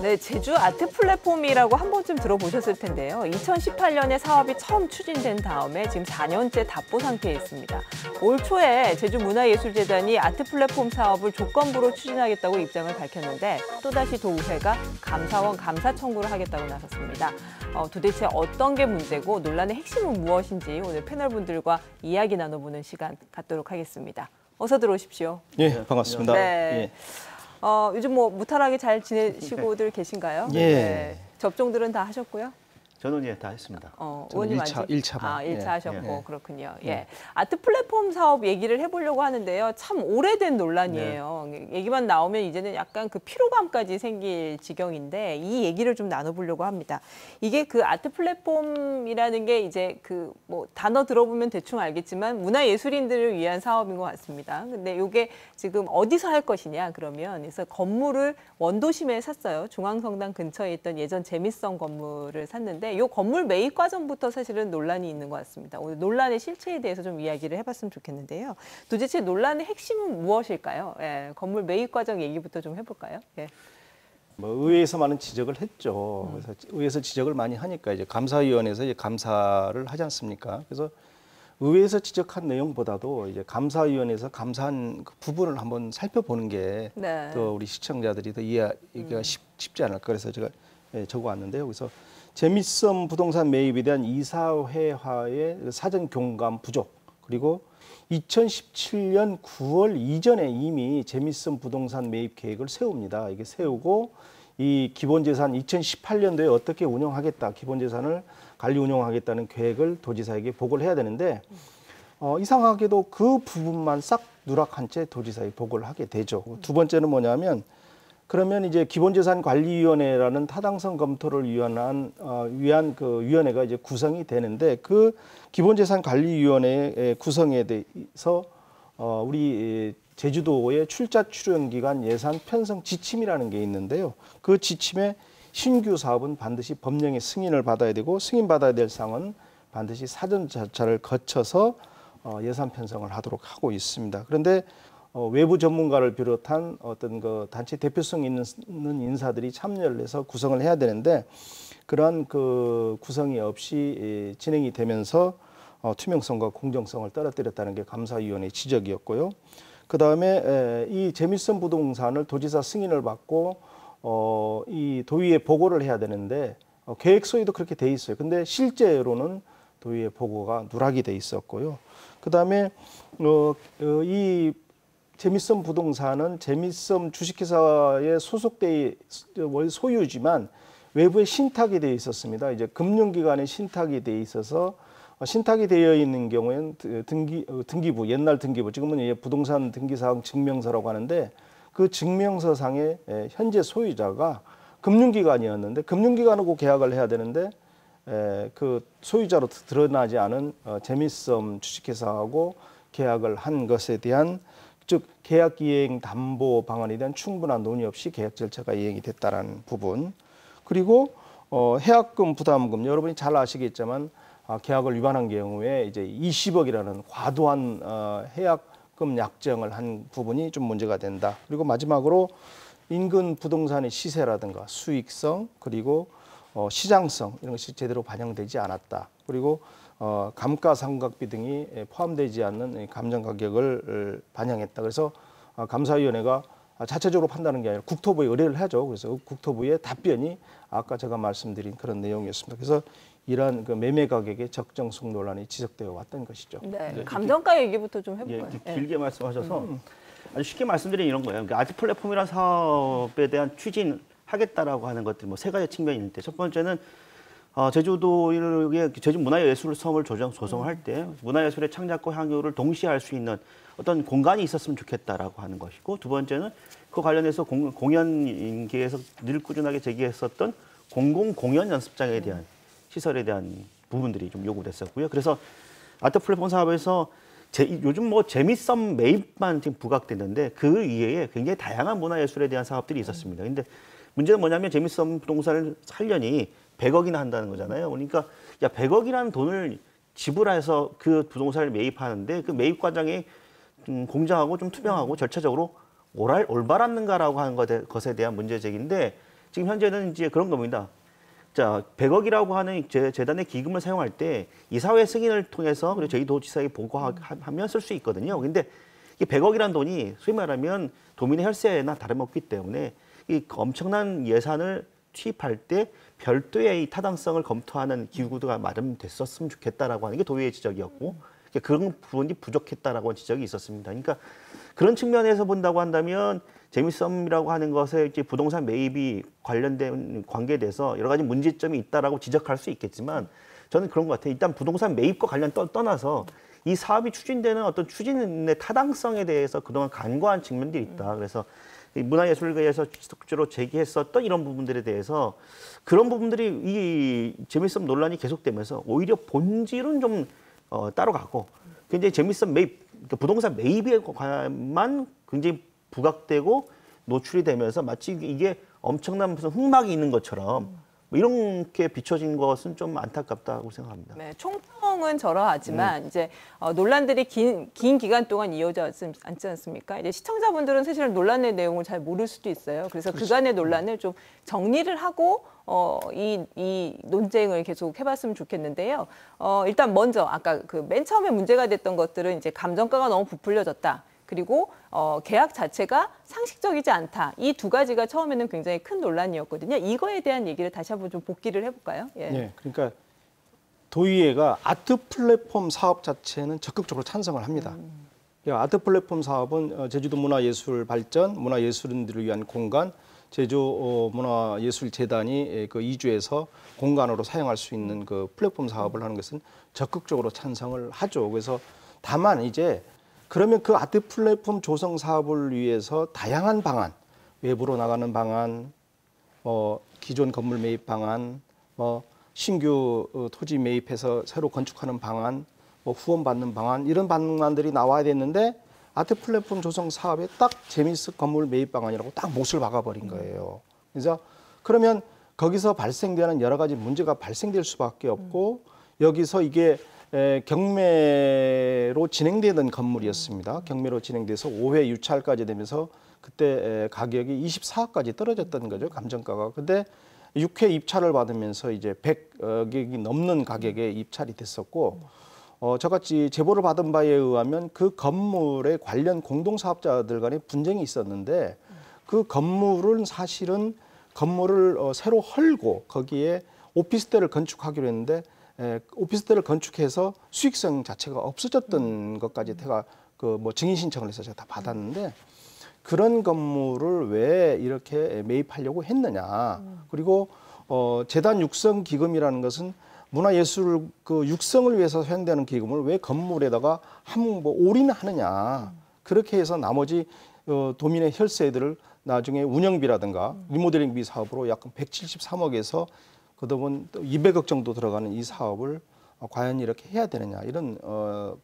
네, 제주 아트 플랫폼이라고 한 번쯤 들어보셨을 텐데요. 2018년에 사업이 처음 추진된 다음에 지금 4년째 답보 상태에 있습니다. 올 초에 제주문화예술재단이 아트 플랫폼 사업을 조건부로 추진하겠다고 입장을 밝혔는데 또다시 도의회가 감사원 감사 청구를 하겠다고 나섰습니다. 도대체 어떤 게 문제고 논란의 핵심은 무엇인지 오늘 패널분들과 이야기 나눠보는 시간 갖도록 하겠습니다. 어서 들어오십시오. 예, 반갑습니다. 네. 예. 요즘 뭐 무탈하게 잘 지내시고들 계신가요? 예. 네. 접종들은 다 하셨고요? 저는 예, 다 했습니다. 저는 의원님 1차만. 아, 1차 예. 하셨고 예. 그렇군요. 예. 아트 플랫폼 사업 얘기를 해보려고 하는데요. 참 오래된 논란이에요. 얘기만 나오면 이제는 약간 그 피로감까지 생길 지경인데 이 얘기를 좀 나눠보려고 합니다. 이게 그 아트 플랫폼이라는 게 이제 그 뭐 단어 들어보면 대충 알겠지만 문화예술인들을 위한 사업인 것 같습니다. 근데 이게 지금 어디서 할 것이냐 그러면 그래서 건물을 원도심에 샀어요. 중앙성당 근처에 있던 예전 재미성 건물을 샀는데 이 건물 매입 과정부터 사실은 논란이 있는 것 같습니다. 오늘 논란의 실체에 대해서 좀 이야기를 해봤으면 좋겠는데요. 도대체 논란의 핵심은 무엇일까요? 예, 건물 매입 과정 얘기부터 좀 해볼까요? 예. 뭐 의회에서 많은 지적을 했죠. 그래서 의회에서 지적을 많이 하니까 이제 감사위원회에서 이제 감사를 하지 않습니까? 그래서 의회에서 지적한 내용보다도 이제 감사위원회에서 감사한 그 부분을 한번 살펴보는 게 더 네. 우리 시청자들이 더 이해하기가 쉽지 않을까 그래서 제가 적어왔는데요. 그래서 재미섬 부동산 매입에 대한 이사회화의 사전 공감 부족 그리고 2017년 9월 이전에 이미 재미섬 부동산 매입 계획을 세웁니다. 이게 세우고 이 기본재산 2018년도에 어떻게 운영하겠다, 기본재산을 관리 운영하겠다는 계획을 도지사에게 보고를 해야 되는데 이상하게도 그 부분만 싹 누락한 채 도지사에 보고를 하게 되죠. 두 번째는 뭐냐면 그러면 이제 기본재산관리위원회라는 타당성 검토를 위한 그 위원회가 이제 구성이 되는데 그 기본재산관리위원회 구성에 대해서 우리 제주도의 출자 출연 기간 예산 편성 지침이라는 게 있는데요. 그 지침에 신규 사업은 반드시 법령의 승인을 받아야 되고 승인받아야 될 사항은 반드시 사전 절차를 거쳐서 예산 편성을 하도록 하고 있습니다. 그런데 외부 전문가를 비롯한 어떤 그 단체 대표성 있는 인사들이 참여를 해서 구성을 해야 되는데 그러한 그 구성이 없이 진행이 되면서 투명성과 공정성을 떨어뜨렸다는 게 감사위원회의 지적이었고요. 그 다음에 이 재미섬 부동산을 도지사 승인을 받고 이 도의회에 보고를 해야 되는데 계획서에도 그렇게 돼 있어요. 근데 실제로는 도의회 보고가 누락이 돼 있었고요. 그 다음에 이 재미섬 부동산은 재미섬 주식회사에 소속돼 소유지만 외부에 신탁이 돼 있었습니다. 이제 금융기관에 신탁이 돼 있어서 신탁이 되어 있는 경우에는 등기부 옛날 등기부 지금은 부동산 등기사항 증명서라고 하는데 그 증명서상의 현재 소유자가 금융기관이었는데 금융기관하고 계약을 해야 되는데 그 소유자로 드러나지 않은 재미섬 주식회사하고 계약을 한 것에 대한 즉 계약이행 담보 방안에 대한 충분한 논의 없이 계약 절차가 이행이 됐다라는 부분 그리고 해약금 부담금 여러분이 잘 아시겠지만 계약을 위반한 경우에 이제 20억이라는 과도한 해약금 약정을 한 부분이 좀 문제가 된다. 그리고 마지막으로 인근 부동산의 시세라든가 수익성 그리고 시장성 이런 것이 제대로 반영되지 않았다. 그리고 감가상각비 등이 포함되지 않는 감정 가격을 반영했다. 그래서 감사위원회가 자체적으로 판단하는 게 아니라 국토부에 의뢰를 하죠. 그래서 국토부의 답변이 아까 제가 말씀드린 그런 내용이었습니다. 그래서 이러한 그 매매 가격의 적정성 논란이 지적되어 왔던 것이죠. 네, 감정가 얘기부터 좀 해볼까요? 길게 말씀하셔서 아주 쉽게 말씀드리면 이런 거예요. 그러니까 아트 플랫폼이라는 사업에 대한 추진하겠다라고 하는 것들 뭐 세 가지 측면이 있는데 첫 번째는 제주도의 제주 문화예술섬을 조성을 할 때 문화예술의 창작과 향유를 동시에 할 수 있는 어떤 공간이 있었으면 좋겠다라고 하는 것이고 두 번째는 그 관련해서 공연계에서 늘 꾸준하게 제기했었던 공공 공연 연습장에 대한 시설에 대한 부분들이 좀 요구됐었고요. 그래서 아트 플랫폼 사업에서 요즘 뭐 재미섬 매입만 지금 부각됐는데 그 이외에 굉장히 다양한 문화예술에 대한 사업들이 있었습니다. 근데 문제는 뭐냐면 재미섬 부동산을 살려니 100억이나 한다는 거잖아요. 그러니까 야 100억이라는 돈을 지불해서 그 부동산을 매입하는데 그 매입 과정이 공정하고 좀 투명하고 절차적으로 올바랐는가라고 하는 것에 대한 문제 제기인데 지금 현재는 이제 그런 겁니다. 자, 100억이라고 하는 재단의 기금을 사용할 때 이사회 승인을 통해서 그리고 저희 도지사에 보고하면 쓸 수 있거든요. 근데 이 100억이라는 돈이 소위 말하면 도민의 혈세나 다름없기 때문에 이 엄청난 예산을 투입할 때 별도의 이 타당성을 검토하는 기구가 마련됐었으면 좋겠다라고 하는 게 도의회 지적이었고 그런 부분이 부족했다라고 하는 지적이 있었습니다. 그러니까 그런 측면에서 본다고 한다면 재미썸이라고 하는 것에 이제 부동산 매입이 관련된 관계에 대해서 여러 가지 문제점이 있다라고 지적할 수 있겠지만 저는 그런 것 같아요. 일단 부동산 매입과 관련 떠나서 이 사업이 추진되는 어떤 추진의 타당성에 대해서 그동안 간과한 측면들이 있다. 그래서 문화예술계에서 지속적으로 제기했었던 이런 부분들에 대해서 그런 부분들이 이 재미썸 논란이 계속되면서 오히려 본질은 좀 따로 가고 굉장히 재미썸 매입, 그러니까 부동산 매입에만 굉장히 부각되고 노출이 되면서 마치 이게 엄청난 무슨 흑막이 있는 것처럼 뭐 이렇게 비춰진 것은 좀 안타깝다고 생각합니다. 네, 총평은 저러하지만 이제 논란들이 긴 기간 동안 이어져 않지 않습니까? 이제 시청자분들은 사실 논란의 내용을 잘 모를 수도 있어요. 그래서 그간의 논란을 좀 정리를 하고 이 논쟁을 계속 해봤으면 좋겠는데요. 일단 먼저 아까 그 맨 처음에 문제가 됐던 것들은 이제 감정가가 너무 부풀려졌다. 그리고 계약 자체가 상식적이지 않다. 이 두 가지가 처음에는 굉장히 큰 논란이었거든요. 이거에 대한 얘기를 다시 한번 좀 복기를 해볼까요? 예. 네, 그러니까 도의회가 아트 플랫폼 사업 자체는 적극적으로 찬성을 합니다. 아트 플랫폼 사업은 제주도 문화예술 발전, 문화예술인들을 위한 공간, 제주 문화예술재단이 그 이주해서 공간으로 사용할 수 있는 그 플랫폼 사업을 하는 것은 적극적으로 찬성을 하죠. 그래서 다만 이제 그러면 그 아트 플랫폼 조성 사업을 위해서 다양한 방안, 외부로 나가는 방안, 기존 건물 매입 방안, 신규 토지 매입해서 새로 건축하는 방안, 후원 받는 방안 이런 방안들이 나와야 됐는데 아트 플랫폼 조성 사업에 딱 재미있어 건물 매입 방안이라고 딱 못을 박아버린 거예요. 그래서 그러면 거기서 발생되는 여러 가지 문제가 발생될 수밖에 없고 여기서 이게 경매로 진행되던 건물이었습니다. 경매로 진행돼서 5회 유찰까지 되면서 그때 가격이 24억까지 떨어졌던 거죠. 감정가가. 근데 6회 입찰을 받으면서 이제 100억이 넘는 가격에 입찰이 됐었고 저같이 제보를 받은 바에 의하면 그 건물에 관련 공동사업자들 간에 분쟁이 있었는데 그 건물은 사실은 건물을 새로 헐고 거기에 오피스텔을 건축하기로 했는데 오피스텔을 건축해서 수익성 자체가 없어졌던 것까지 제가 그 증인 신청을 해서 제가 다 받았는데 그런 건물을 왜 이렇게 매입하려고 했느냐. 그리고 재단 육성 기금이라는 것은 문화예술 그 육성을 위해서 사용되는 기금을 왜 건물에다가 올인하느냐. 그렇게 해서 나머지 도민의 혈세들을 나중에 운영비라든가 리모델링비 사업으로 약 173억에서 그동안 200억 정도 들어가는 이 사업을 과연 이렇게 해야 되느냐 이런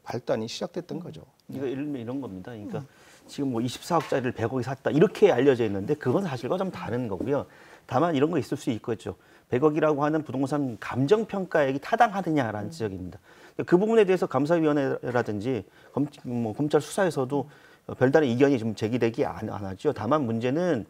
발단이 시작됐던 거죠. 이런 겁니다. 그러니까 지금 뭐 24억짜리를 100억에 샀다 이렇게 알려져 있는데 그건 사실과 좀 다른 거고요. 다만 이런 거 있을 수 있겠죠. 100억이라고 하는 부동산 감정평가액이 타당하느냐라는 지적입니다. 그 부분에 대해서 감사위원회라든지 검찰 수사에서도 별다른 이견이 좀 제기되지 않았죠. 다만 문제는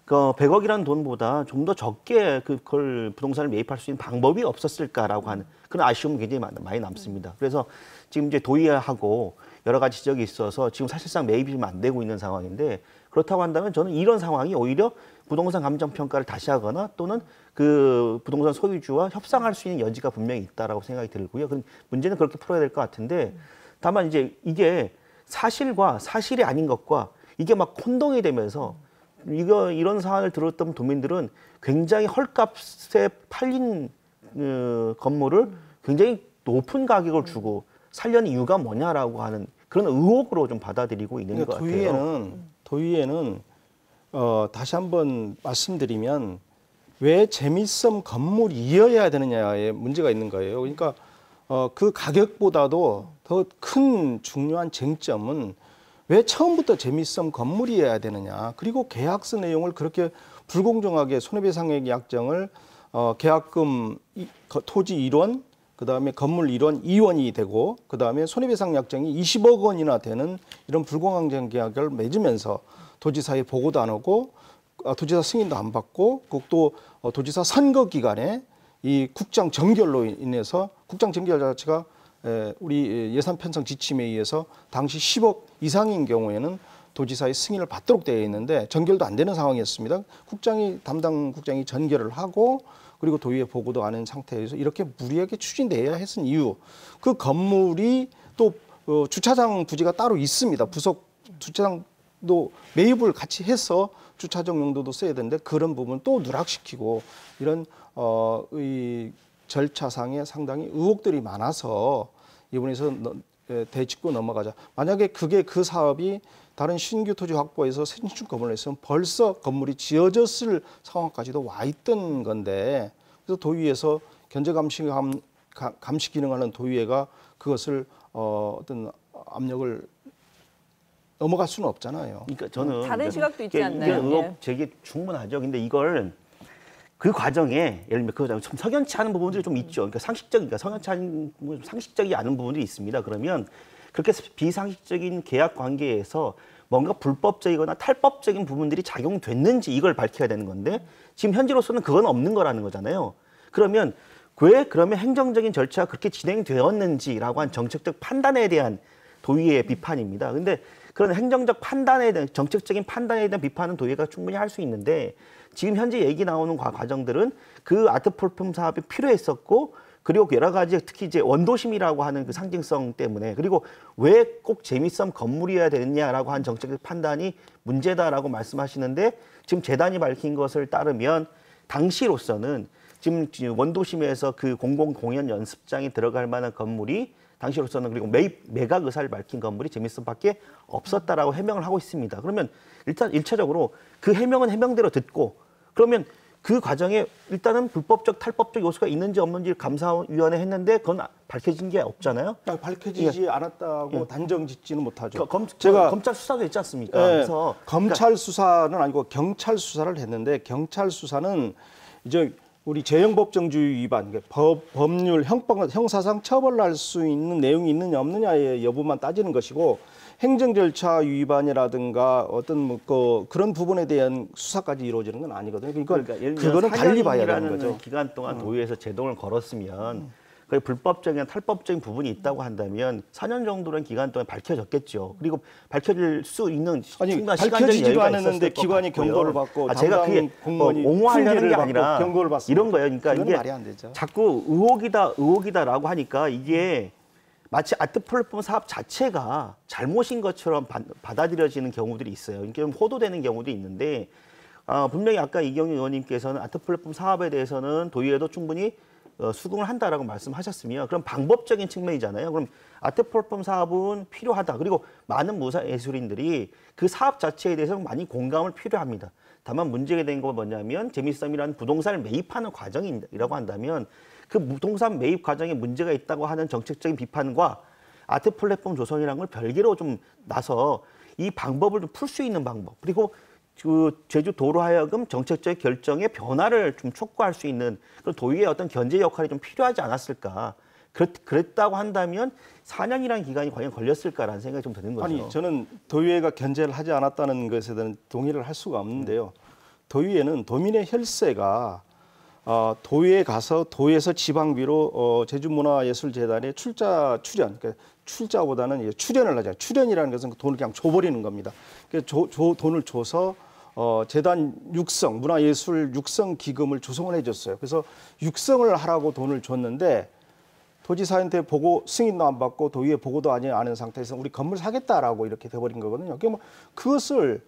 그 100억이라는 돈보다 좀 더 적게 그걸 부동산을 매입할 수 있는 방법이 없었을까라고 하는 그런 아쉬움이 굉장히 많이 남습니다. 그래서 지금 이제 도의회하고 여러 가지 지적이 있어서 지금 사실상 매입이 좀 안 되고 있는 상황인데 그렇다고 한다면 저는 이런 상황이 오히려 부동산 감정평가를 다시 하거나 또는 그 부동산 소유주와 협상할 수 있는 여지가 분명히 있다라고 생각이 들고요. 문제는 그렇게 풀어야 될 것 같은데 다만 이제 이게 사실과 사실이 아닌 것과 이게 막 혼동이 되면서 이런 사안을 들었던 도민들은 굉장히 헐값에 팔린 건물을 굉장히 높은 가격을 주고 살려는 이유가 뭐냐라고 하는 그런 의혹으로 좀 받아들이고 있는 것 같아요. 도의회는 다시 한번 말씀드리면 왜 재미썸 건물이어야 되느냐에 문제가 있는 거예요. 그러니까 그 가격보다도 더 큰 중요한 쟁점은 왜 처음부터 재미썸 건물이어야 되느냐. 그리고 계약서 내용을 그렇게 불공정하게 손해배상액 약정을 계약금 토지 1원, 그다음에 건물 1원, 2원이 되고 그다음에 손해배상 약정이 20억 원이나 되는 이런 불공정한 계약을 맺으면서 도지사에 보고도 안 하고 도지사 승인도 안 받고 또 도지사 선거 기간에 이 국장 정결로 인해서 국장 정결 자체가 우리 예산 편성 지침에 의해서 당시 10억 이상인 경우에는 도지사의 승인을 받도록 되어 있는데 전결도 안 되는 상황이었습니다. 담당 국장이 전결을 하고 그리고 도의회 보고도 안 한 상태에서 이렇게 무리하게 추진돼야 했은 이유. 그 건물이 또 주차장 부지가 따로 있습니다. 부속 주차장도 매입을 같이 해서 주차장 용도도 써야 되는데 그런 부분 또 누락시키고 이런 이 절차상에 상당히 의혹들이 많아서 이번에서 되짚고 넘어가자. 만약에 그 사업이 다른 신규 토지 확보에서 신축 건물을 했으면 벌써 건물이 지어졌을 상황까지도 와 있던 건데 그래서 도의회에서 견제 감시 기능하는 도의회가 그것을 어떤 압력을 넘어갈 수는 없잖아요. 그러니까 저는 다른 시각도 있지 이게 않나요? 의혹 제기 충분하죠. 근데 이걸 그 과정에 예를 들면 그 석연치 않은 부분들이 좀 있죠. 그러니까 상식적이 않은 부분들이 있습니다. 그러면 그렇게 비상식적인 계약 관계에서 뭔가 불법적이거나 탈법적인 부분들이 작용됐는지 이걸 밝혀야 되는 건데 지금 현재로서는 그건 없는 거라는 거잖아요. 그러면 왜 그러면 행정적인 절차가 그렇게 진행되었는지라고 한 정책적 판단에 대한 도의회의 비판입니다. 근데 그런 행정적 판단에 대한 정책적인 판단에 대한 비판은 도의회가 충분히 할 수 있는데 지금 현재 얘기 나오는 과정들은 그 아트폴품 사업이 필요했었고 그리고 여러 가지 특히 이제 원도심이라고 하는 그 상징성 때문에 그리고 왜 꼭 재미섬 건물이어야 되느냐라고 한 정책적 판단이 문제다라고 말씀하시는데 지금 재단이 밝힌 것을 따르면 당시로서는 지금 원도심에서 그 공공공연 연습장이 들어갈 만한 건물이 당시로서는 그리고 매각 의사를 밝힌 건물이 재미섬밖에 없었다라고 해명을 하고 있습니다. 그러면 일단 1차적으로 그 해명은 해명대로 듣고 그러면 그 과정에 일단은 불법적 탈법적 요소가 있는지 없는지 감사위원회 했는데 그건 밝혀진 게 없잖아요. 밝혀지지 않았다고 단정짓지는 못하죠. 검찰 수사도 있지 않습니까? 그래서 검찰 수사는 아니고 경찰 수사를 했는데 경찰 수사는 이제 우리 재형법정주의 위반, 법률, 형사상 처벌할 수 있는 내용이 있느냐 없느냐의 여부만 따지는 것이고 행정 절차 위반이라든가 어떤 그런 부분에 대한 수사까지 이루어지는 건 아니거든요. 그러니까 그거는 달리 봐야 되는 거죠. 기간 동안 도의회에서 제동을 걸었으면 그 불법적인 탈법적인 부분이 있다고 한다면 4년 정도라는 기간 동안 밝혀졌겠죠. 그리고 밝혀질 수 있는 충분한 시간적인 여유가 않았는데 기관이 경고를 받고 제가 그게 옹호하려는 게 아니라 경고를 받습니다. 이런 거예요. 그러니까 이게 말이 안 되죠. 자꾸 의혹이다라고 하니까 이게 마치 아트 플랫폼 사업 자체가 잘못인 것처럼 받아들여지는 경우들이 있어요. 이게 좀 호도되는 경우도 있는데 분명히 아까 이경유 의원님께서는 아트 플랫폼 사업에 대해서는 도의회도 충분히 수긍을 한다라고 말씀하셨으면 그럼 방법적인 측면이잖아요. 그럼 아트 플랫폼 사업은 필요하다. 그리고 많은 문화예술인들이 그 사업 자체에 대해서 많이 공감을 필요합니다. 다만 문제가 된 건 뭐냐면 재미섬이라는 부동산을 매입하는 과정이라고 한다면 그 부동산 매입 과정에 문제가 있다고 하는 정책적인 비판과 아트 플랫폼 조성이라는 걸 별개로 좀 나서 이 방법을 좀 풀 수 있는 방법 그리고 그 제주도로 하여금 정책적 결정의 변화를 좀 촉구할 수 있는 그런 도의의 어떤 견제 역할이 좀 필요하지 않았을까. 그랬다고 한다면 4년이라는 기간이 과연 걸렸을까라는 생각이 좀 드는 거죠. 아니, 저는 도의회가 견제를 하지 않았다는 것에 대한 동의를 할 수가 없는데요. 도의회는 도민의 혈세가 도의회에 가서 도에서 지방비로 제주문화예술재단에 출연, 그러니까 출자보다는 출연을 하잖아요. 출연이라는 것은 돈을 그냥 줘버리는 겁니다. 돈을 줘서 재단 육성, 문화예술 육성 기금을 조성을 해줬어요. 그래서 육성을 하라고 돈을 줬는데 도지사한테 보고 승인도 안 받고 도의회 보고도 아니 않은 상태에서 우리 건물 사겠다라고 이렇게 돼버린 거거든요. 그러니까 그것을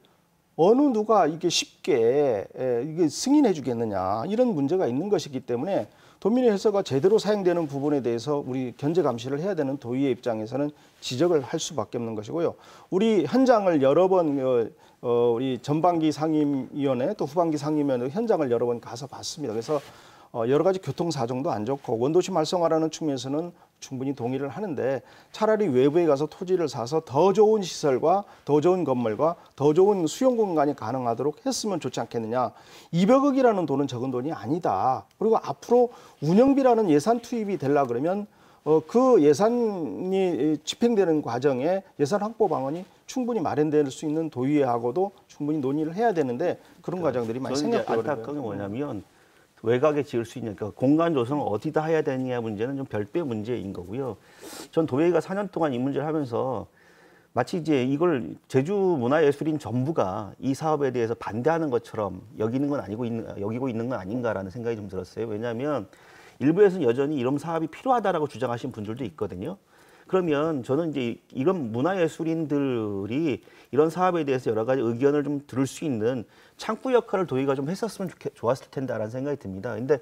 어느 누가 이게 쉽게 이게 승인해 주겠느냐 이런 문제가 있는 것이기 때문에 도민의 혈세가 제대로 사용되는 부분에 대해서 우리 견제 감시를 해야 되는 도의회 입장에서는 지적을 할 수밖에 없는 것이고요. 우리 현장을 여러 번 우리 전반기 상임위원회 또 후반기 상임위원회 현장을 여러 번 가서 봤습니다. 그래서 여러 가지 교통 사정도 안 좋고 원도시 활성화라는 측면에서는 충분히 동의를 하는데 차라리 외부에 가서 토지를 사서 더 좋은 시설과 더 좋은 건물과 더 좋은 수용 공간이 가능하도록 했으면 좋지 않겠느냐. 200억이라는 돈은 적은 돈이 아니다. 그리고 앞으로 운영비라는 예산 투입이 되려 그러면 그 예산이 집행되는 과정에 예산 확보 방안이 충분히 마련될 수 있는 도의회하고도 충분히 논의를 해야 되는데 그런 과정들이 많이 저는 이제 생겼다고 안타까운 게 뭐냐면 외곽에 지을 수 있는 그러니까 공간 조성을 어디다 해야 되느냐 문제는 좀 별도의 문제인 거고요. 전 도의회가 4년 동안 이 문제를 하면서 마치 이제 이걸 제주문화예술인 전부가 이 사업에 대해서 반대하는 것처럼 여기고 있는 건 아닌가라는 생각이 좀 들었어요. 왜냐하면 일부에서는 여전히 이런 사업이 필요하다라고 주장하시는 분들도 있거든요. 그러면 저는 이제 이런 문화예술인들이 이런 사업에 대해서 여러 가지 의견을 좀 들을 수 있는 창구 역할을 도의가 좀 했었으면 좋았을 텐데라는 생각이 듭니다. 근데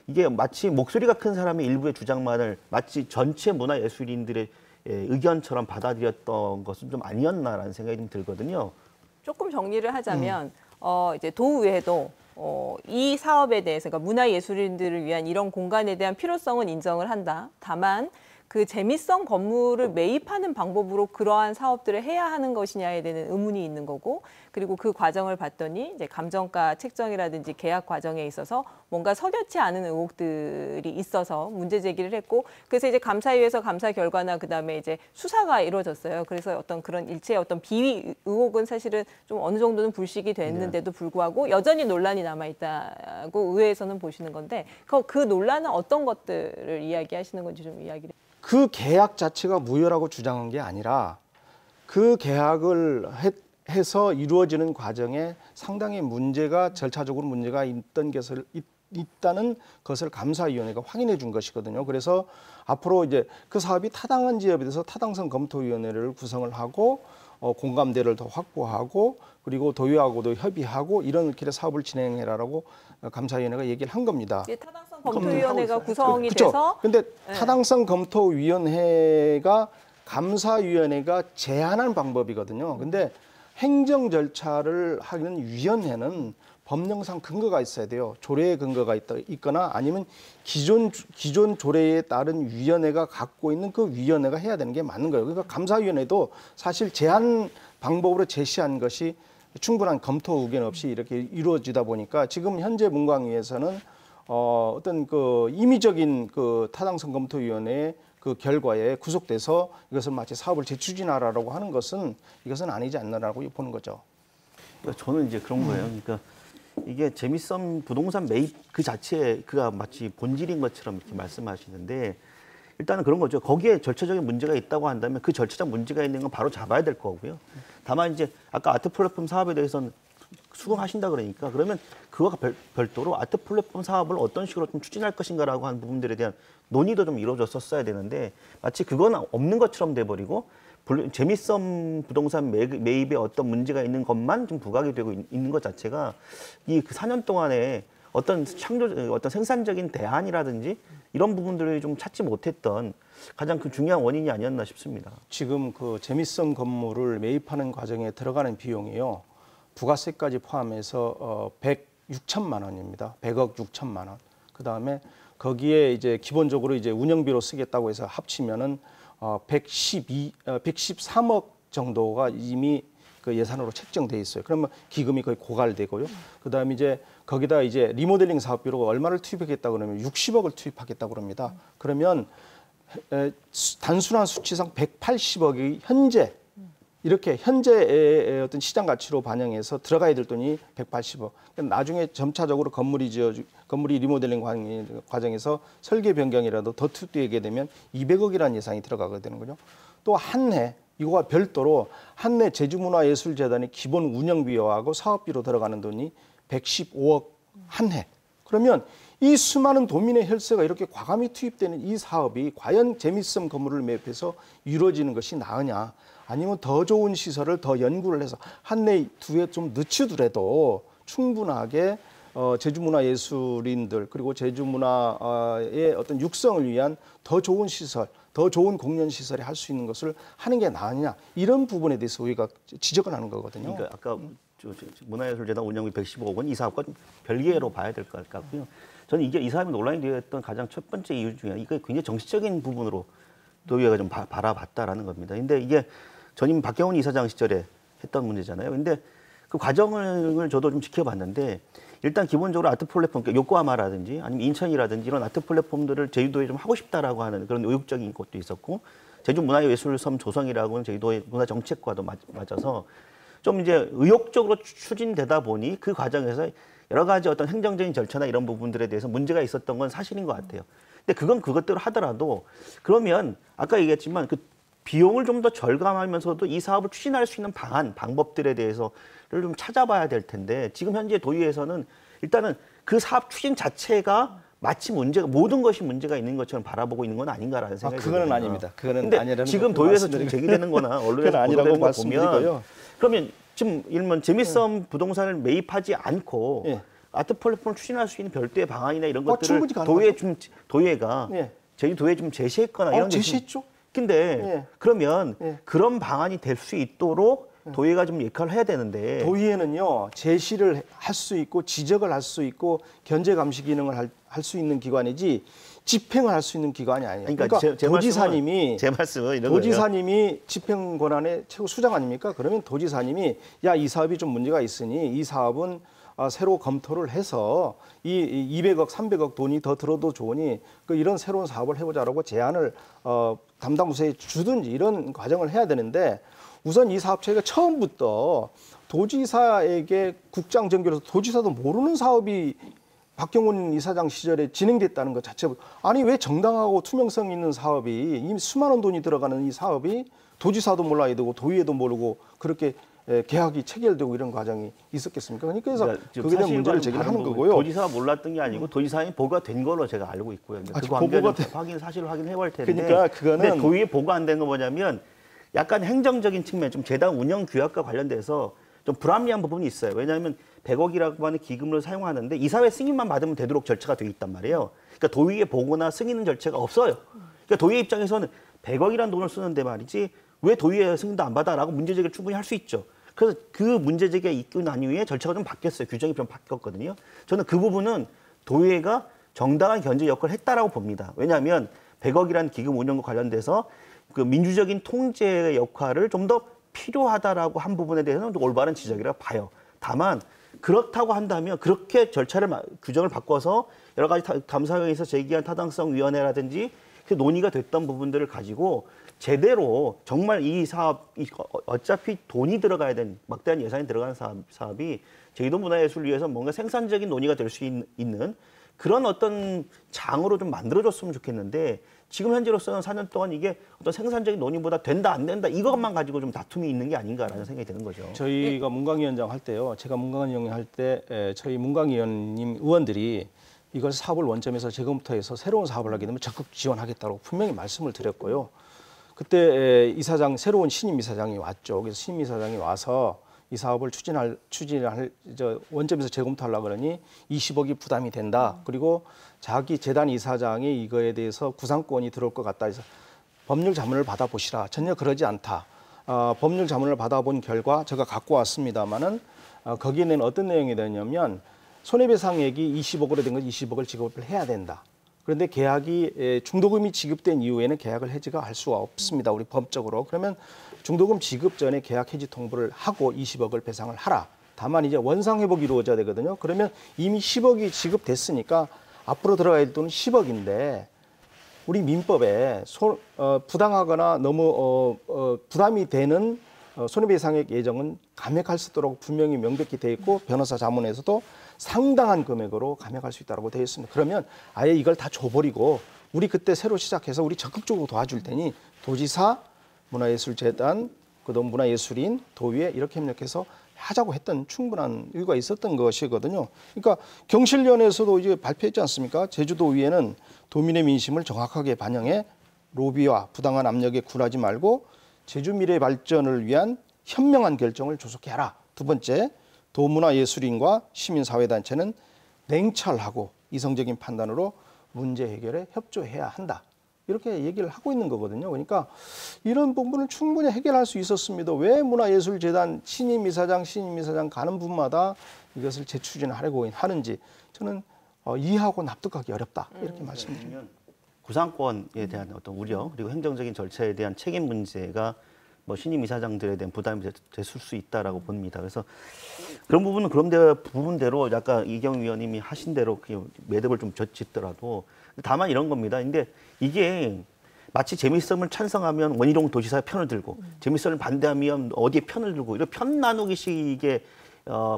이게 마치 목소리가 큰 사람의 일부의 주장만을 마치 전체 문화예술인들의 의견처럼 받아들였던 것은 좀 아니었나라는 생각이 좀 들거든요. 조금 정리를 하자면 이제 도의회도 이 사업에 대해서 그러니까 문화예술인들을 위한 이런 공간에 대한 필요성은 인정을 한다. 다만 그 재미성 건물을 매입하는 방법으로 그러한 사업들을 해야 하는 것이냐에 대한 의문이 있는 거고, 그리고 그 과정을 봤더니 이제 감정가 책정이라든지 계약 과정에 있어서 뭔가 석연치 않은 의혹들이 있어서 문제 제기를 했고, 그래서 이제 감사위에서 감사 결과나 그다음에 이제 수사가 이루어졌어요. 그래서 어떤 그런 일체의 어떤 비위 의혹은 사실은 좀 어느 정도는 불식이 됐는데도 불구하고 여전히 논란이 남아 있다고 의회에서는 보시는 건데, 그 논란은 어떤 것들을 이야기하시는 건지 좀 이야기를. 그 계약 자체가 무효라고 주장한 게 아니라 그 계약을 해서 이루어지는 과정에 상당히 절차적으로 문제가 있다는 것을 감사위원회가 확인해 준 것이거든요. 그래서 앞으로 이제 그 사업이 타당한 지역에 대해서 타당성 검토위원회를 구성을 하고 공감대를 더 확보하고 그리고 도의회하고도 협의하고 이런 길의 사업을 진행해라라고 감사위원회가 얘기를 한 겁니다. 타당성 검토위원회가 구성이 그렇죠. 돼서 근데 타당성 검토위원회가 감사위원회가 제안한 방법이거든요. 근데 행정 절차를 하는 위원회는 법령상 근거가 있어야 돼요. 조례의 근거가 있거나 아니면 기존 조례에 따른 위원회가 갖고 있는 그 위원회가 해야 되는 게 맞는 거예요. 그러니까 감사위원회도 사실 제안 방법으로 제시한 것이 충분한 검토 의견 없이 이렇게 이루어지다 보니까 지금 현재 문광위에서는 어떤 그 임의적인 그 타당성 검토위원회의 그 결과에 구속돼서 이것을 마치 사업을 재추진하라고 하는 것은 이것은 아니지 않나라고 보는 거죠. 그러니까 저는 이제 그런 거예요. 그러니까 이게 재미성 부동산 매입 그 자체에 그가 마치 본질인 것처럼 이렇게 말씀하시는데 일단은 그런 거죠. 거기에 절차적인 문제가 있다고 한다면 그 절차적 문제가 있는 건 바로 잡아야 될 거고요. 다만 이제 아까 아트 플랫폼 사업에 대해서는 수긍하신다 그러니까 그러면 그거가 별도로 아트 플랫폼 사업을 어떤 식으로 좀 추진할 것인가라고 하는 부분들에 대한 논의도 좀 이루어졌었어야 되는데 마치 그건 없는 것처럼 돼버리고 재미성 부동산 매입에 어떤 문제가 있는 것만 좀 부각이 되고 있는 것 자체가 이 그 4년 동안에 어떤 생산적인 대안이라든지 이런 부분들을 좀 찾지 못했던 가장 그 중요한 원인이 아니었나 싶습니다. 지금 그 재미성 건물을 매입하는 과정에 들어가는 비용이요. 부가세까지 포함해서 6천만 원입니다. 100억 6천만 원. 그다음에 거기에 이제 기본적으로 이제 운영비로 쓰겠다고 해서 합치면은 113억 정도가 이미 그 예산으로 책정돼 있어요. 그러면 기금이 거의 고갈되고요. 그다음에 이제 거기다 이제 리모델링 사업비로 얼마를 투입하겠다 그러면 60억을 투입하겠다 그럽니다. 그러면 단순한 수치상 180억이 현재 어떤 시장 가치로 반영해서 들어가야 될 돈이 180억. 나중에 점차적으로 건물이 리모델링 과정에서 설계 변경이라도 더 투입되게 되면 200억이라는 예상이 들어가게 되는 거죠. 또 한 해 이거와 별도로 한해 제주문화예술재단의 기본 운영비하고 사업비로 들어가는 돈이 115억 한 해. 그러면 이 수많은 도민의 혈세가 이렇게 과감히 투입되는 이 사업이 과연 재미성 건물을 매입해서 이루어지는 것이 나으냐, 아니면 더 좋은 시설을 더 연구를 해서 한 해, 두 해 좀 늦추더라도 충분하게 제주문화예술인들 그리고 제주문화의 어떤 육성을 위한 더 좋은 시설, 더 좋은 공연 시설에 할 수 있는 것을 하는 게 나으냐, 이런 부분에 대해서 우리가 지적을 하는 거거든요. 그러니까 아까 문화예술재단 운영비 115억 원 이 사업과 별개로 봐야 될 것 같고요. 저는 이게 이 사업이 논란이 되었던 가장 첫 번째 이유 중에 이게 굉장히 정치적인 부분으로 도의회가 좀 바라봤다라는 겁니다. 근데 이게 전임 박경훈 이사장 시절에 했던 문제잖아요. 근데 그 과정을 저도 좀 지켜봤는데 일단 기본적으로 아트 플랫폼, 그러니까 요코하마라든지 아니면 인천이라든지 이런 아트 플랫폼들을 제주도에 좀 하고 싶다라고 하는 그런 의욕적인 것도 있었고 제주문화예술섬 조성이라고는 제주도의 문화정책과도 맞아서 좀 이제 의욕적으로 추진되다 보니 그 과정에서 여러 가지 어떤 행정적인 절차나 이런 부분들에 대해서 문제가 있었던 건 사실인 것 같아요. 근데 그건 그것대로 하더라도 그러면 아까 얘기했지만 그 비용을 좀 더 절감하면서도 이 사업을 추진할 수 있는 방법들에 대해서를 좀 찾아봐야 될 텐데 지금 현재 도의회에서는 일단은 그 사업 추진 자체가 마치 모든 것이 문제가 있는 것처럼 바라보고 있는 건 아닌가라는 생각이 들어요. 그거는 아닙니다. 그거는 근데 아니라는 지금 도의회에서 지금 제기되는 거나 언론에서 아니라고 보도되는 거 말씀드리고요. 보면 그러면 지금 일면 재미섬 부동산을 매입하지 않고 예. 아트 플랫폼을 추진할 수 있는 별도의 방안이나 이런 것들을 충분히 가능하죠. 도의회가 예. 제주도에 좀 제시했거나 이런 게 제시했죠. 근데 예. 그러면 예. 그런 방안이 될 수 있도록 도의회가 좀 역할을 해야 되는데 도의회는요 제시를 할 수 있고 지적을 할 수 있고 견제 감시 기능을 할 수 있는 기관이지 집행을 할 수 있는 기관이 아니에요. 그러니까 제 도지사님이 말씀은 이런 도지사님이 집행 권한의 최고 수장 아닙니까? 그러면 도지사님이 야, 이 사업이 좀 문제가 있으니 이 사업은 새로 검토를 해서 이 200억, 300억 돈이 더 들어도 좋으니 이런 새로운 사업을 해보자라고 제안을 담당 부서에 주든지 이런 과정을 해야 되는데 우선 이 사업체가 처음부터 도지사에게 국장 전결해서 도지사도 모르는 사업이 박경훈 이사장 시절에 진행됐다는 것 자체부터 아니 왜 정당하고 투명성 있는 사업이 이미 수많은 돈이 들어가는 이 사업이 도지사도 몰라야 되고 도의회도 모르고 그렇게 계약이 체결되고 이런 과정이 있었겠습니까? 그래서 그게 대한 문제를 제기하는 거고요. 도지사가 몰랐던 게 아니고 도지사에 보고가 된 걸로 제가 알고 있고요. 그 관계는 사실을 확인해 볼 텐데. 그러니까 그거는 근데 도의회 보고가 안 된 건 뭐냐면 약간 행정적인 측면, 좀 재단 운영 규약과 관련돼서 좀 불합리한 부분이 있어요. 왜냐하면 100억이라고 하는 기금을 사용하는데 이사회 승인만 받으면 되도록 절차가 되어 있단 말이에요. 그러니까 도의회 보고나 승인은 절차가 없어요. 그러니까 도의회 입장에서는 100억이라는 돈을 쓰는데 말이지 왜 도의회 승인도 안 받아라고 문제제기를 충분히 할 수 있죠. 그래서 그 문제제기가 있고 난 이후에 절차가 좀 바뀌었어요. 규정이 좀 바뀌었거든요. 저는 그 부분은 도의회가 정당한 견제 역할을 했다라고 봅니다. 왜냐하면 100억이라는 기금 운영과 관련돼서 그 민주적인 통제의 역할을 좀 더 필요하다라고 한 부분에 대해서는 올바른 지적이라고 봐요. 다만 그렇다고 한다면 그렇게 규정을 바꿔서 여러 가지 감사위에서 제기한 타당성위원회라든지 그 논의가 됐던 부분들을 가지고 제대로 정말 이 사업이 어차피 돈이 들어가야 되는 막대한 예산이 들어가는 사업이 제주도 문화예술위에서 뭔가 생산적인 논의가 될 수 있는 그런 어떤 장으로 좀 만들어줬으면 좋겠는데 지금 현재로서는 4년 동안 이게 어떤 생산적인 논의보다 된다 안 된다 이것만 가지고 좀 다툼이 있는 게 아닌가라는 생각이 드는 거죠. 저희가 문광위원장 할 때요. 제가 문광위원장 할 때 저희 문광위원님 의원들이 이걸 사업을 원점에서 재검토해서 새로운 사업을 하게 되면 적극 지원하겠다고 분명히 말씀을 드렸고요. 그때 이사장 새로운 신임 이사장이 왔죠. 그래서 신임 이사장이 와서 이 사업을 추진할 원점에서 재검토하려고 그러니 20억이 부담이 된다. 그리고 자기 재단 이사장이 이거에 대해서 구상권이 들어올 것 같다 해서 법률 자문을 받아보시라. 전혀 그러지 않다. 법률 자문을 받아본 결과 제가 갖고 왔습니다마는 거기에는 어떤 내용이 되냐면 손해배상액이 20억으로 된 건 20억을 지급을 해야 된다. 그런데 계약이 중도금이 지급된 이후에는 계약을 해지가 할 수가 없습니다. 우리 법적으로. 그러면 중도금 지급 전에 계약 해지 통보를 하고 20억을 배상을 하라. 다만 이제 원상 회복이 이루어져야 되거든요. 그러면 이미 10억이 지급됐으니까 앞으로 들어가야 될 돈은 10억인데 우리 민법에 부당하거나 너무 부담이 되는 손해배상액 예정은 감액할 수 있도록 분명히 명백히 되어 있고 변호사 자문에서도 상당한 금액으로 감액할 수 있다고 되어 있습니다. 그러면 아예 이걸 다 줘버리고 우리 그때 새로 시작해서 우리 적극적으로 도와줄 테니 도지사, 문화예술재단, 그다음 문화예술인, 도의회 이렇게 협력해서 하자고 했던 충분한 이유가 있었던 것이거든요. 그러니까 경실련에서도 이제 발표했지 않습니까? 제주도의회는 도민의 민심을 정확하게 반영해 로비와 부당한 압력에 굴하지 말고 제주 미래 발전을 위한 현명한 결정을 조속히 하라. 두 번째, 도문화예술인과 시민사회단체는 냉철하고 이성적인 판단으로 문제 해결에 협조해야 한다. 이렇게 얘기를 하고 있는 거거든요. 그러니까 이런 부분을 충분히 해결할 수 있었습니다. 왜 문화예술재단 신임이사장 가는 분마다 이것을 재추진하려고 하는지 저는 이해하고 납득하기 어렵다. 이렇게 말씀드립니다. 구상권에 대한 어떤 우려 그리고 행정적인 절차에 대한 책임 문제가 뭐 신임 이사장들에 대한 부담이 됐을 수 있다라고 봅니다. 그래서 그런 부분은 그런 부분대로 약간 이경 위원님이 하신 대로 매듭을 좀 젖짓더라도 다만 이런 겁니다. 근데 이게 마치 재미있음을 찬성하면 원희룡 도지사의 편을 들고 재미있음을 반대하면 어디에 편을 들고 이런 편 나누기식의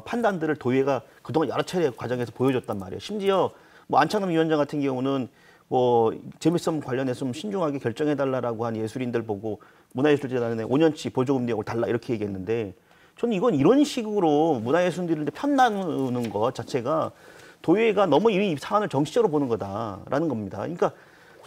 판단들을 도의회가 그동안 여러 차례 과정에서 보여줬단 말이에요. 심지어 뭐 안창남 위원장 같은 경우는 뭐 재미있음 관련해서 좀 신중하게 결정해달라고 한 예술인들 보고 문화예술재단에 5년치 보조금 내역을 달라 이렇게 얘기했는데 저는 이건 이런 식으로 문화예술인들한테 편 나누는 것 자체가 도의회가 너무 이미 이 사안을 정치적으로 보는 거다라는 겁니다. 그러니까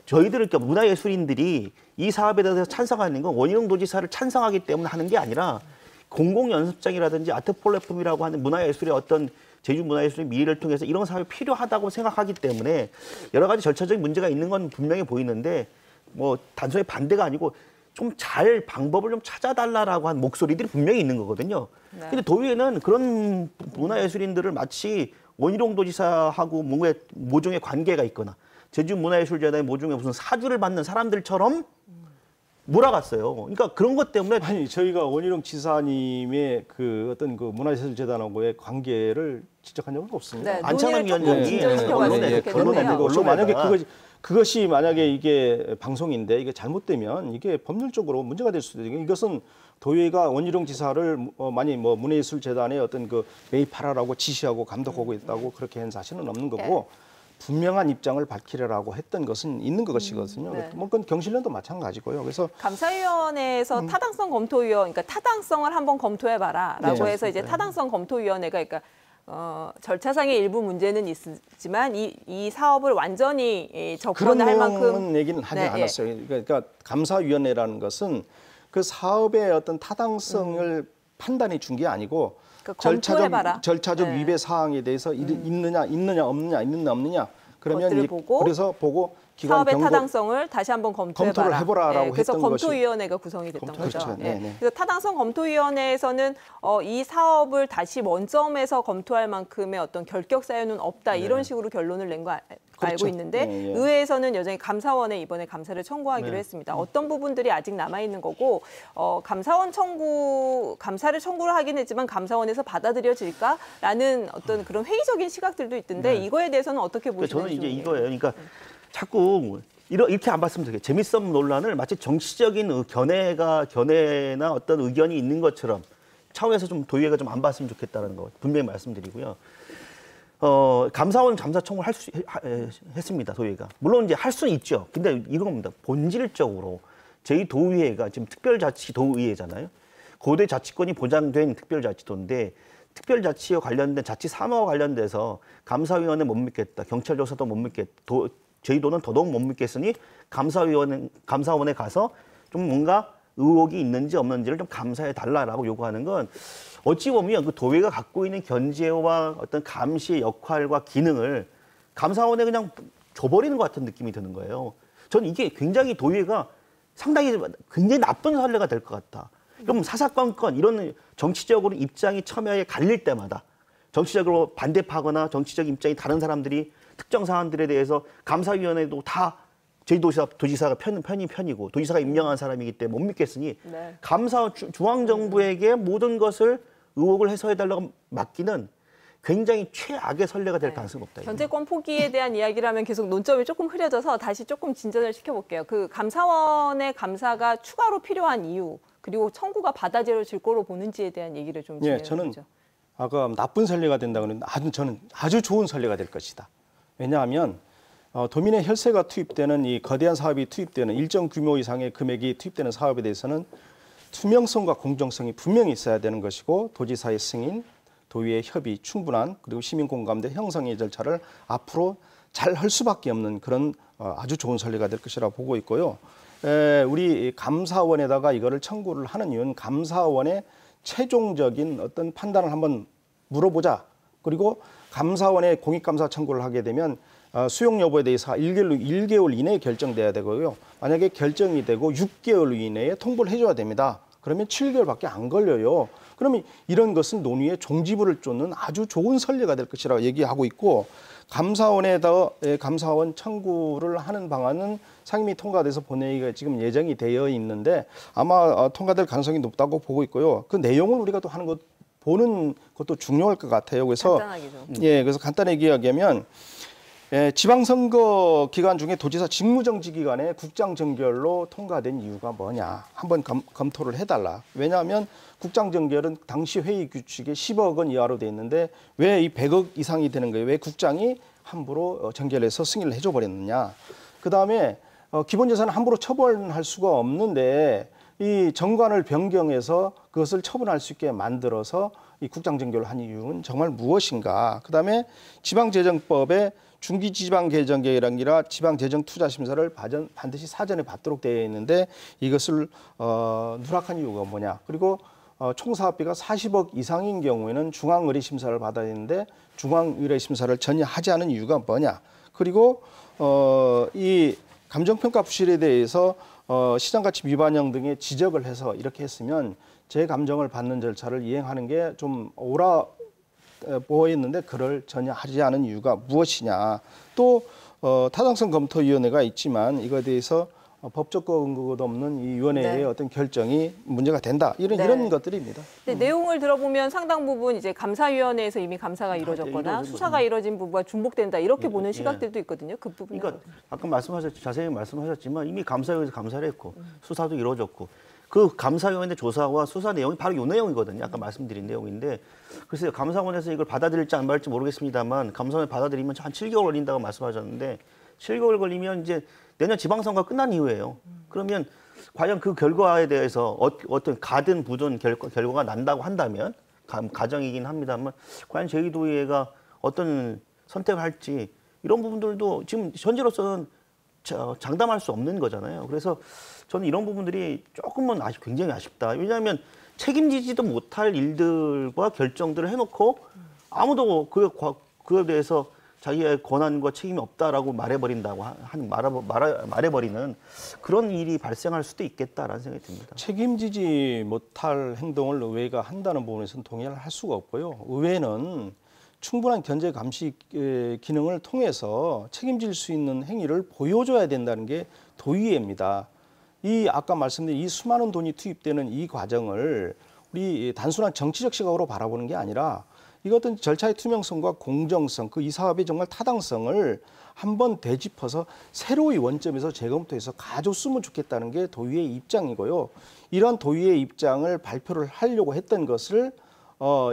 저희들 그러니까 문화예술인들이 이 사업에 대해서 찬성하는 건 원희룡 도지사를 찬성하기 때문에 하는 게 아니라 공공연습장이라든지 아트 플랫폼이라고 하는 문화예술의 어떤 제주 문화예술의 미래를 통해서 이런 사업이 필요하다고 생각하기 때문에 여러 가지 절차적인 문제가 있는 건 분명히 보이는데 뭐 단순히 반대가 아니고 좀 잘 방법을 좀 찾아달라라고 한 목소리들이 분명히 있는 거거든요. 네. 근데 도의회는 그런 문화예술인들을 마치 원희룡 도지사하고 모종의 관계가 있거나 제주문화예술재단의 모종의 무슨 사주를 받는 사람들처럼 몰아갔어요. 그러니까 그런 것 때문에 아니 저희가 원희룡 지사님의 그 어떤 그 문화예술재단하고의 관계를 지적한 적은 없습니다. 네, 안창남 논의를 조금 위원장이 진전시켜봤으면 언론에 좋겠는데요. 언론에 만약에 그것이 만약에 이게 방송인데 이게 잘못되면 이게 법률적으로 문제가 될 수도 있고 이것은 도의회가 원희룡 지사를 많이 뭐 문화예술재단의 어떤 그 매입하라라고 지시하고 감독하고 있다고 그렇게 한 사실은 없는 거고 분명한 입장을 밝히려고 했던 것은 있는 것이거든요. 네. 뭐 그건 경실련도 마찬가지고요. 그래서 감사위원회에서 타당성 검토위원, 그러니까 타당성을 한번 검토해봐라라고 네. 해서 이제 타당성 검토위원회가 그러니까 절차상의 일부 문제는 있지만 이 사업을 완전히 그런 접근할 만큼 내용은 얘기는 하지 네, 않았어요. 그러니까 감사위원회라는 것은 그 사업의 어떤 타당성을 판단해 준 게 아니고 그러니까 검토해봐라. 절차적 네. 위배 사항에 대해서 있느냐 없느냐 그러면 것들을 보고 그래서 보고 기관 사업의 경고 타당성을 다시 한번 검토해봐라. 검토를 해보라라고 그래서 했던 것이- 검토위원회가 구성이 됐던 그렇죠. 거죠. 네, 네. 그래서 타당성 검토위원회에서는 이 사업을 다시 원점에서 검토할 만큼의 어떤 결격 사유는 없다 이런 식으로 결론을 낸 거 알고 그렇죠. 있는데 네, 네. 의회에서는 여전히 감사원에 이번에 감사를 청구하기로 네. 했습니다. 어떤 부분들이 아직 남아 있는 거고 감사를 청구를 하긴 했지만 감사원에서 받아들여질까라는 어떤 그런 회의적인 시각들도 있던데 이거에 대해서는 어떻게 그러니까 보시는지 저는 이제 이거예요. 그러니까 자꾸 이렇게 안 봤으면 좋겠어요. 재미있음 논란을 마치 정치적인 견해나 어떤 의견이 있는 것처럼 차후에서 좀 도의회가 좀 안 봤으면 좋겠다는 거 분명히 말씀드리고요. 감사원 감사 청구를 했습니다. 도의회가. 물론 이제 할 수는 있죠. 근데 이겁니다. 본질적으로 저희 도의회가 지금 특별자치도의회잖아요. 고대 자치권이 보장된 특별자치도인데 특별자치와 관련된 자치 산업과 관련돼서 감사위원회 못 믿겠다. 경찰 조사도 못 믿겠다. 저희 도는 더더욱 못 믿겠으니 감사원에 가서 좀 뭔가 의혹이 있는지 없는지를 좀 감사해 달라라고 요구하는 건 어찌 보면 그 도의회가 갖고 있는 견제와 어떤 감시의 역할과 기능을 감사원에 그냥 줘버리는 것 같은 느낌이 드는 거예요. 저는 이게 굉장히 도의회가 굉장히 나쁜 선례가 될 것 같다. 그럼 사사건건 이런 정치적으로 입장이 첨예하게 갈릴 때마다 정치적으로 반대파거나 정치적 입장이 다른 사람들이 특정 사안들에 대해서 감사위원회도 다 저희 도지사가 편이고 도지사가 임명한 사람이기 때문에 못 믿겠으니 네. 중앙정부에게 모든 것을 의혹을 해소해달라고 맡기는 굉장히 최악의 선례가 될 가능성이 없다. 견제권 포기에 대한 이야기를 하면 계속 논점이 조금 흐려져서 다시 조금 진전을 시켜볼게요. 그 감사원의 감사가 추가로 필요한 이유 그리고 청구가 받아들여질 거로 보는지에 대한 얘기를 좀 진행해 저는 보죠. 아까 나쁜 선례가 된다고 하는데 저는 아주 좋은 선례가 될 것이다. 왜냐하면 도민의 혈세가 투입되는 이 거대한 사업이 투입되는 일정 규모 이상의 금액이 투입되는 사업에 대해서는 투명성과 공정성이 분명히 있어야 되는 것이고 도지사의 승인, 도의회 협의 충분한 그리고 시민 공감대 형성의 절차를 앞으로 잘 할 수밖에 없는 그런 아주 좋은 선례가 될 것이라고 보고 있고요. 우리 감사원에다가 이거를 청구를 하는 이유는 감사원의 최종적인 어떤 판단을 한번 물어보자. 그리고 감사원에 공익감사 청구를 하게 되면 수용 여부에 대해서 1개월 이내에 결정돼야 되고요. 만약에 결정이 되고 6개월 이내에 통보를 해줘야 됩니다. 그러면 7개월밖에 안 걸려요. 그러면 이런 것은 논의의 종지부를 쫓는 아주 좋은 선례가 될 것이라고 얘기하고 있고 감사원에다 감사원 청구를 하는 방안은 상임위 통과돼서 본회의가 지금 예정이 되어 있는데 아마 통과될 가능성이 높다고 보고 있고요. 그 내용을 우리가 또 보는 것도 중요할 것 같아요. 그래서 간단하게 좀. 그래서 간단하게 이야기하면 예, 지방선거 기간 중에 도지사 직무정지 기간에 국장정결로 통과된 이유가 뭐냐 한번 검토를 해달라. 왜냐하면 국장정결은 당시 회의 규칙에 10억 원 이하로 돼 있는데 왜 이 100억 이상이 되는 거예요? 왜 국장이 함부로 정결해서 승인을 해줘 버렸느냐. 그다음에 기본재산을 함부로 처벌할 수가 없는데 이 정관을 변경해서 그것을 처분할 수 있게 만들어서 이 국장정결을 한 이유는 정말 무엇인가. 그다음에 지방재정법에 중기지방개정계획이라 지방재정투자심사를 반드시 사전에 받도록 되어 있는데 이것을 누락한 이유가 뭐냐. 그리고 총사업비가 40억 이상인 경우에는 중앙의뢰심사를 받아야 되는데 중앙의뢰심사를 전혀 하지 않은 이유가 뭐냐. 그리고 이 감정평가 부실에 대해서 시장가치 위반형 등의 지적을 해서 이렇게 했으면 재감정을 받는 절차를 이행하는 게 좀 옳아 보였는데 그걸 전혀 하지 않은 이유가 무엇이냐. 또 타당성 검토위원회가 있지만 이거에 대해서 법적 근거도 없는 이 위원회의 네. 어떤 결정이 문제가 된다. 이런 것들입니다. 근데 내용을 들어보면 상당 부분 이제 감사위원회에서 이미 감사가 이루어졌거나 수사가 이루어진 부분과 중복된다 이렇게 보는 시각들도 있거든요. 그 부분. 그러니까 아까 자세히 말씀하셨지만 이미 감사위원회에서 감사를 했고 수사도 이루어졌고 그 감사위원회 조사와 수사 내용이 바로 이 내용이거든요. 아까 말씀드린 내용인데 글쎄요. 감사원에서 이걸 받아들일지 안 받을지 모르겠습니다만 감사원에 받아들이면 한 7개월 걸린다고 말씀하셨는데 7개월 걸리면 이제 내년 지방선거가 끝난 이후에요. 그러면 과연 그 결과에 대해서 어떤 가든 부든 결과가 난다고 한다면 가정이긴 합니다만 과연 제2도의회가 어떤 선택을 할지 이런 부분들도 지금 현재로서는 장담할 수 없는 거잖아요. 그래서 저는 이런 부분들이 조금은 굉장히 아쉽다. 왜냐하면 책임지지도 못할 일들과 결정들을 해놓고 아무도 그에 대해서 자기의 권한과 책임이 없다라고 말해버리는 그런 일이 발생할 수도 있겠다라는 생각이 듭니다. 책임지지 못할 행동을 의회가 한다는 부분에서는 동의를 할 수가 없고요. 의회는 충분한 견제 감시 기능을 통해서 책임질 수 있는 행위를 보여줘야 된다는 게 도의회입니다. 아까 말씀드린 이 수많은 돈이 투입되는 이 과정을 우리 단순한 정치적 시각으로 바라보는 게 아니라 이것은 절차의 투명성과 공정성, 이 사업의 정말 타당성을 한번 되짚어서 새로의 원점에서 재검토해서 가져왔으면 좋겠다는 게 도의회의 입장이고요. 이런 도의회의 입장을 발표를 하려고 했던 것을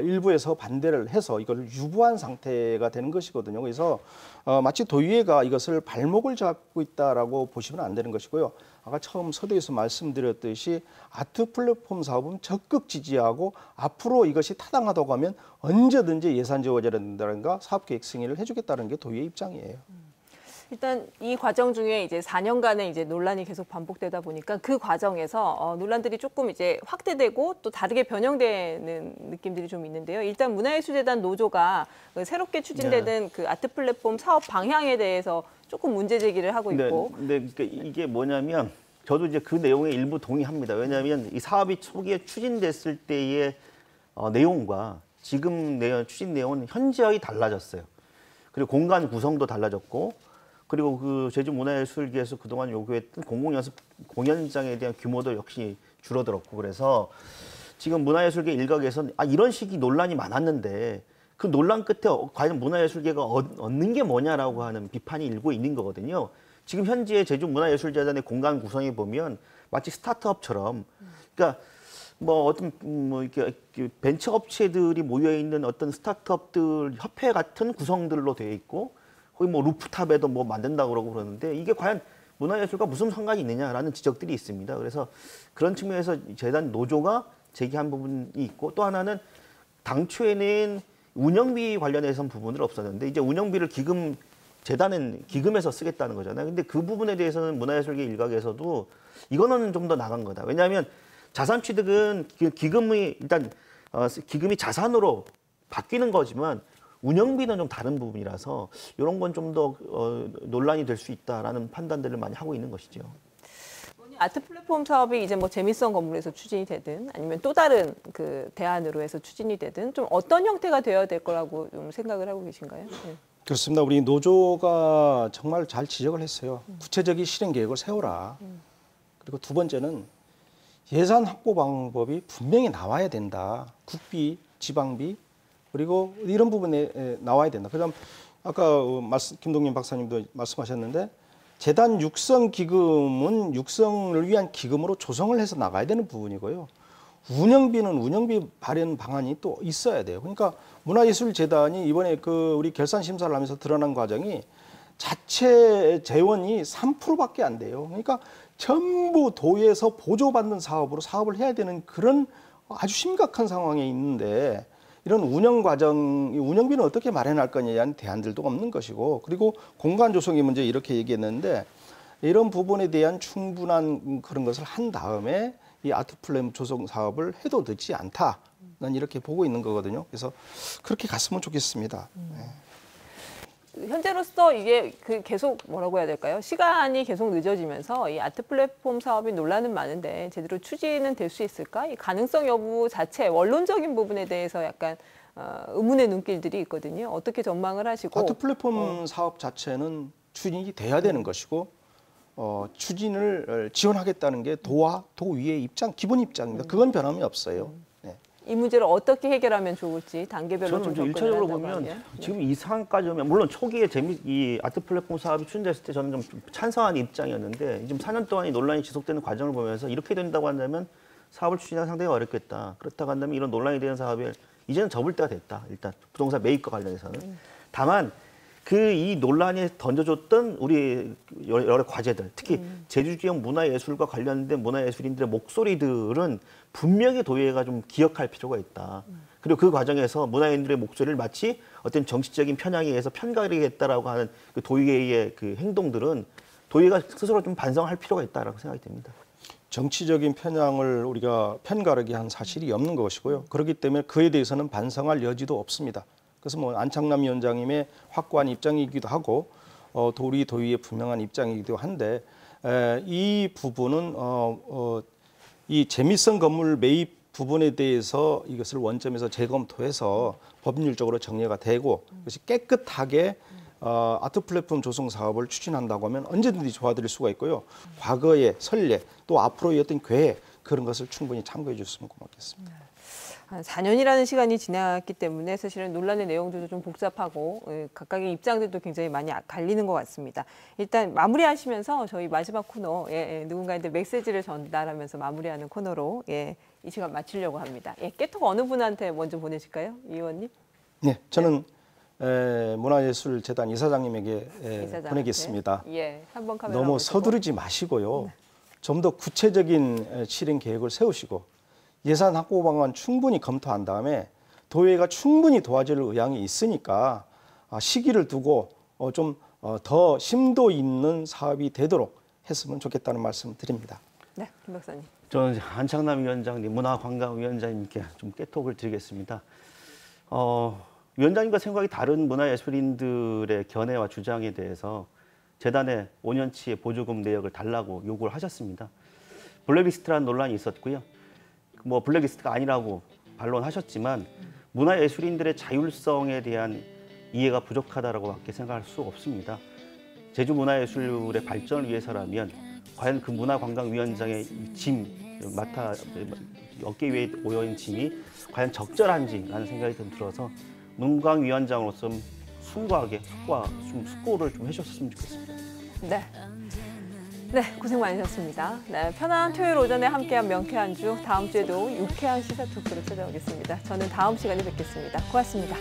일부에서 반대를 해서 이걸 유보한 상태가 되는 것이거든요. 그래서 마치 도의회가 이것을 발목을 잡고 있다라고 보시면 안 되는 것이고요. 아까 처음 서두에서 말씀드렸듯이 아트 플랫폼 사업은 적극 지지하고 앞으로 이것이 타당하다고 하면 언제든지 예산 지원이라든가 사업계획 승인을 해주겠다는 게 도의회 입장이에요. 일단 이 과정 중에 이제 4년간의 이제 논란이 계속 반복되다 보니까 그 과정에서 논란들이 조금 이제 확대되고 또 다르게 변형되는 느낌들이 좀 있는데요. 일단 문화예술재단 노조가 새롭게 추진되는 그 아트 플랫폼 사업 방향에 대해서 조금 문제 제기를 하고 있고. 근데 그러니까 이게 뭐냐면 저도 이제 그 내용에 일부 동의합니다. 왜냐하면 이 사업이 초기에 추진됐을 때의 내용과 지금 추진 내용은 현저히 달라졌어요. 그리고 공간 구성도 달라졌고. 그리고 그 제주문화예술계에서 그동안 요구했던 공공연습 공연장에 대한 규모도 역시 줄어들었고 그래서 지금 문화예술계 일각에서는 이런 식의 논란이 많았는데 그 논란 끝에 과연 문화예술계가 얻는 게 뭐냐라고 하는 비판이 일고 있는 거거든요. 지금 현재 제주문화예술재단의 공간 구성에 보면 마치 스타트업처럼 그러니까 이렇게 벤처 업체들이 모여 있는 어떤 스타트업들 협회 같은 구성들로 되어 있고 거기 루프탑에도 만든다고 그러는데 이게 과연 문화예술과 무슨 상관이 있느냐라는 지적들이 있습니다. 그래서 그런 측면에서 재단 노조가 제기한 부분이 있고 또 하나는 당초에는 운영비 관련해서는 부분은 없었는데 이제 운영비를 재단은 기금에서 쓰겠다는 거잖아요. 근데 그 부분에 대해서는 문화예술계 일각에서도 이거는 좀 더 나간 거다. 왜냐하면 자산 취득은 기금이 자산으로 바뀌는 거지만 운영비는 좀 다른 부분이라서 이런 건 좀 더 논란이 될 수 있다라는 판단들을 많이 하고 있는 것이죠. 아트 플랫폼 사업이 이제 재밌성 건물에서 추진이 되든 아니면 또 다른 그 대안으로 해서 추진이 되든 좀 어떤 형태가 되어야 될 거라고 좀 생각을 하고 계신가요? 네. 그렇습니다. 우리 노조가 정말 잘 지적을 했어요. 구체적인 실행 계획을 세워라. 그리고 두 번째는 예산 확보 방법이 분명히 나와야 된다. 국비, 지방비 그리고 이런 부분에 나와야 된다. 그다음 아까 김동민 박사님도 말씀하셨는데 재단 육성 기금은 육성을 위한 기금으로 조성을 해서 나가야 되는 부분이고요. 운영비는 운영비 마련 방안이 또 있어야 돼요. 그러니까 문화예술재단이 이번에 우리 결산 심사를 하면서 드러난 과정이 자체 재원이 3%밖에 안 돼요. 그러니까 전부 도에서 보조받는 사업으로 사업을 해야 되는 그런 아주 심각한 상황에 있는데 이런 운영 과정, 운영비는 어떻게 마련할 거냐에 대한 대안들도 없는 것이고 그리고 공간 조성의 문제 이렇게 얘기했는데 이런 부분에 대한 충분한 그런 것을 한 다음에 이 아트 플랫폼 조성 사업을 해도 늦지 않다. 난 이렇게 보고 있는 거거든요. 그래서 그렇게 갔으면 좋겠습니다. 현재로서 이게 계속 뭐라고 해야 될까요? 시간이 계속 늦어지면서 이 아트 플랫폼 사업이 논란은 많은데 제대로 추진은 될 수 있을까? 이 가능성 여부 자체 원론적인 부분에 대해서 약간 의문의 눈길들이 있거든요. 어떻게 전망을 하시고 아트 플랫폼 사업 자체는 추진이 돼야 되는 것이고 추진을 지원하겠다는 게 도와 도위의 입장, 기본 입장입니다. 그건 변함이 없어요. 네. 이 문제를 어떻게 해결하면 좋을지 단계별로 저는 좀 일차적으로 접근을 보면 한다고 하면. 지금 이 상황까지 오면 물론 초기에 이 아트 플랫폼 사업이 추진됐을 때 저는 좀 찬성하는 입장이었는데 지금 4년 동안 이 논란이 지속되는 과정을 보면서 이렇게 된다고 한다면 사업을 추진하기 상당히 어렵겠다. 그렇다고 한다면 이런 논란이 되는 사업에 이제는 접을 때가 됐다. 일단 부동산 매입과 관련해서는. 다만 이 논란에 던져줬던 우리 여러 과제들, 특히 제주 지역 문화예술과 관련된 문화예술인들의 목소리들은 분명히 도의회가 좀 기억할 필요가 있다. 그리고 그 과정에서 문화인들의 목소리를 마치 어떤 정치적인 편향에 의해서 편가르겠다라고 하는 그 도의회의 그 행동들은 도의회가 스스로 좀 반성할 필요가 있다라고 생각이 됩니다. 정치적인 편향을 우리가 편가르게 한 사실이 없는 것이고요. 그렇기 때문에 그에 대해서는 반성할 여지도 없습니다. 그래서 안창남 위원장님의 확고한 입장이기도 하고 우리 도의의 분명한 입장이기도 한데 이 부분은 이 재미성 건물 매입 부분에 대해서 이것을 원점에서 재검토해서 법률적으로 정리가 되고 그것이 깨끗하게 아트 플랫폼 조성 사업을 추진한다고 하면 언제든지 도와드릴 수가 있고요. 과거의 선례 또 앞으로의 어떤 계획 그런 것을 충분히 참고해 주셨으면 고맙겠습니다. 한 4년이라는 시간이 지났기 때문에 사실은 논란의 내용들도 좀 복잡하고 각각의 입장들도 굉장히 많이 갈리는 것 같습니다. 일단 마무리하시면서 저희 마지막 코너 누군가한테 메시지를 전달하면서 마무리하는 코너로 이 시간 마치려고 합니다. 깨톡 어느 분한테 먼저 보내실까요? 이 의원님? 네, 저는 문화예술재단 이사장님에게 보내겠습니다. 한번 카메라 너무 보시고. 서두르지 마시고요. 좀 더 구체적인 실행 계획을 세우시고 예산 확보 방안 충분히 검토한 다음에 도의회가 충분히 도와줄 의향이 있으니까 시기를 두고 좀 더 심도 있는 사업이 되도록 했으면 좋겠다는 말씀 드립니다. 네, 김 박사님. 저는 안창남 위원장님, 문화관광위원장님께 좀 깨톡을 드리겠습니다. 위원장님과 생각이 다른 문화예술인들의 견해와 주장에 대해서 재단에 5년치의 보조금 내역을 달라고 요구를 하셨습니다. 블랙리스트라는 논란이 있었고요. 블랙리스트가 아니라고 반론하셨지만 문화예술인들의 자율성에 대한 이해가 부족하다라고밖에 생각할 수 없습니다. 제주 문화예술의 발전을 위해서라면 과연 그 문화관광위원장의 어깨 위에 오여있는 짐이 과연 적절한지라는 생각이 좀 들어서 문광위원장으로서 순수하게 숙고를 좀 해주셨으면 좋겠습니다. 네, 고생 많으셨습니다. 편안한 토요일 오전에 함께한 명쾌한 주, 다음 주에도 유쾌한 시사 토크로 찾아오겠습니다. 저는 다음 시간에 뵙겠습니다. 고맙습니다.